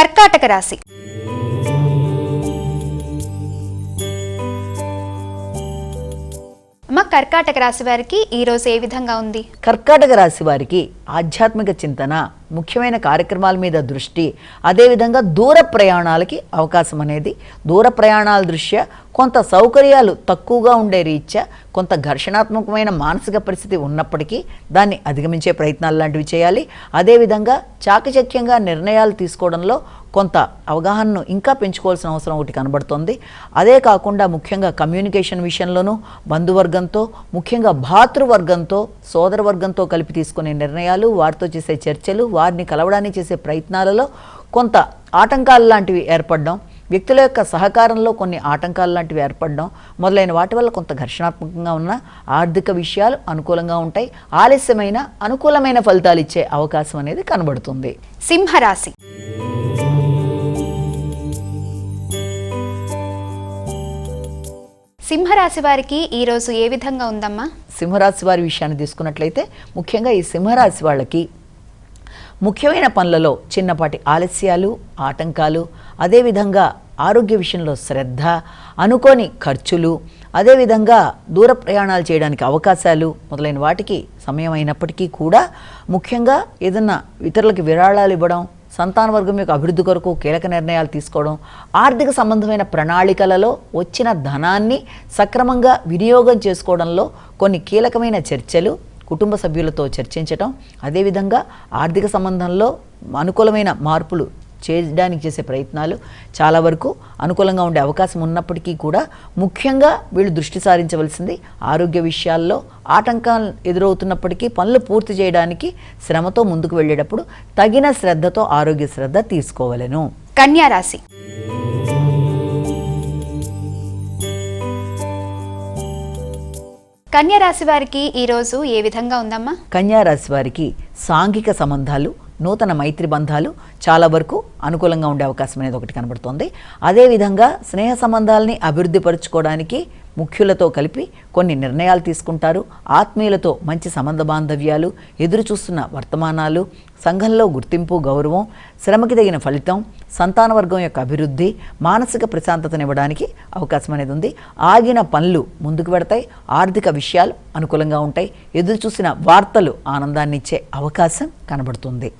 కర్కాటక రాశి. కర్కాటక రాశి వారికి ఈ రోజు ఏ విధంగా ఉంది? కర్కాటక రాశి వారికి ఆధ్యాత్మిక చింతన, ముఖ్యమైన కార్యక్రమాల మీద దృష్టి, అదేవిధంగా దూర ప్రయాణాలకి అవకాశం అనేది, దూర ప్రయాణాల దృష్ట్యా కొంత సౌకర్యాలు తక్కువగా ఉండే రీత్యా కొంత ఘర్షణాత్మకమైన మానసిక పరిస్థితి ఉన్నప్పటికీ దాన్ని అధిగమించే ప్రయత్నాలు లాంటివి చేయాలి. అదేవిధంగా చాకచక్యంగా నిర్ణయాలు తీసుకోవడంలో కొంత అవగాహనను ఇంకా పెంచుకోవాల్సిన అవసరం ఒకటి కనబడుతోంది. అదే కాకుండా ముఖ్యంగా కమ్యూనికేషన్ విషయంలోనూ బంధువర్గంతో, ముఖ్యంగా భాతృవర్గంతో, సోదరవర్గంతో కలిపి తీసుకునే నిర్ణయాలు, వారితో చేసే చర్చలు, వారిని కలవడానికి చేసే ప్రయత్నాలలో కొంత ఆటంకాలు లాంటివి ఏర్పడడం, వ్యక్తుల యొక్క సహకారంలో కొన్ని ఆటంకాలు లాంటివి ఏర్పడడం మొదలైన వాటి వల్ల కొంత ఘర్షణాత్మకంగా ఉన్న ఆర్థిక విషయాలు అనుకూలంగా ఉంటాయి. ఆలస్యమైన అనుకూలమైన ఫలితాలు ఇచ్చే అవకాశం అనేది కనబడుతుంది. సింహరాశి. సింహరాశి వారికి ఈ రోజు ఏ విధంగా ఉందమ్మా? సింహరాశి వారి విషయాన్ని తీసుకున్నట్లయితే ముఖ్యంగా ఈ సింహరాశి వాళ్ళకి ముఖ్యమైన పనులలో చిన్నపాటి ఆలస్యాలు, ఆటంకాలు, అదేవిధంగా ఆరోగ్య విషయంలో శ్రద్ధ, అనుకోని ఖర్చులు, అదేవిధంగా దూర ప్రయాణాలు చేయడానికి అవకాశాలు మొదలైన వాటికి సమయం అయినప్పటికీ కూడా ముఖ్యంగా ఏదన్నా ఇతరులకి విరాళాలు ఇవ్వడం, సంతాన వర్గం యొక్క అభివృద్ధి కొరకు కీలక నిర్ణయాలు తీసుకోవడం, ఆర్థిక సంబంధమైన ప్రణాళికలలో వచ్చిన ధనాన్ని సక్రమంగా వినియోగం చేసుకోవడంలో కొన్ని కీలకమైన చర్చలు కుటుంబ సభ్యులతో చర్చించటం, అదేవిధంగా ఆర్థిక సంబంధంలో అనుకూలమైన మార్పులు చేయడానికి చేసే ప్రయత్నాలు చాలా వరకు అనుకూలంగా ఉండే అవకాశం ఉన్నప్పటికీ కూడా ముఖ్యంగా వీళ్ళు దృష్టి సారించవలసింది ఆరోగ్య విషయాల్లో. ఆటంకాలు ఎదురవుతున్నప్పటికీ పనులు పూర్తి చేయడానికి శ్రమతో ముందుకు వెళ్ళేటప్పుడు తగిన శ్రద్ధతో ఆరోగ్య శ్రద్ధ తీసుకోవలెను. కన్యా రాశి. కన్యా రాశి వారికి ఈ రోజు ఏ విధంగా ఉందమ్మా? కన్యా రాశి వారికి సాంఘిక సంబంధాలు, నూతన మైత్రి బంధాలు చాలా వరకు అనుకూలంగా ఉండే అవకాశం అనేది ఒకటి కనబడుతోంది. అదేవిధంగా స్నేహ సంబంధాలని అభివృద్ధి పరుచుకోవడానికి ముఖ్యులతో కలిపి కొన్ని నిర్ణయాలు తీసుకుంటారు. ఆత్మీయులతో మంచి సంబంధ బాంధవ్యాలు, ఎదురు చూస్తున్న వర్తమానాలు, సంఘంలో గుర్తింపు, గౌరవం, శ్రమకి తగిన ఫలితం, సంతాన వర్గం యొక్క అభివృద్ధి, మానసిక ప్రశాంతతనివ్వడానికి అవకాశం అనేది ఉంది. ఆగిన పనులు ముందుకు పెడతాయి. ఆర్థిక విషయాలు అనుకూలంగా ఉంటాయి. ఎదురు చూసిన వార్తలు ఆనందాన్ని ఇచ్చే అవకాశం కనబడుతుంది.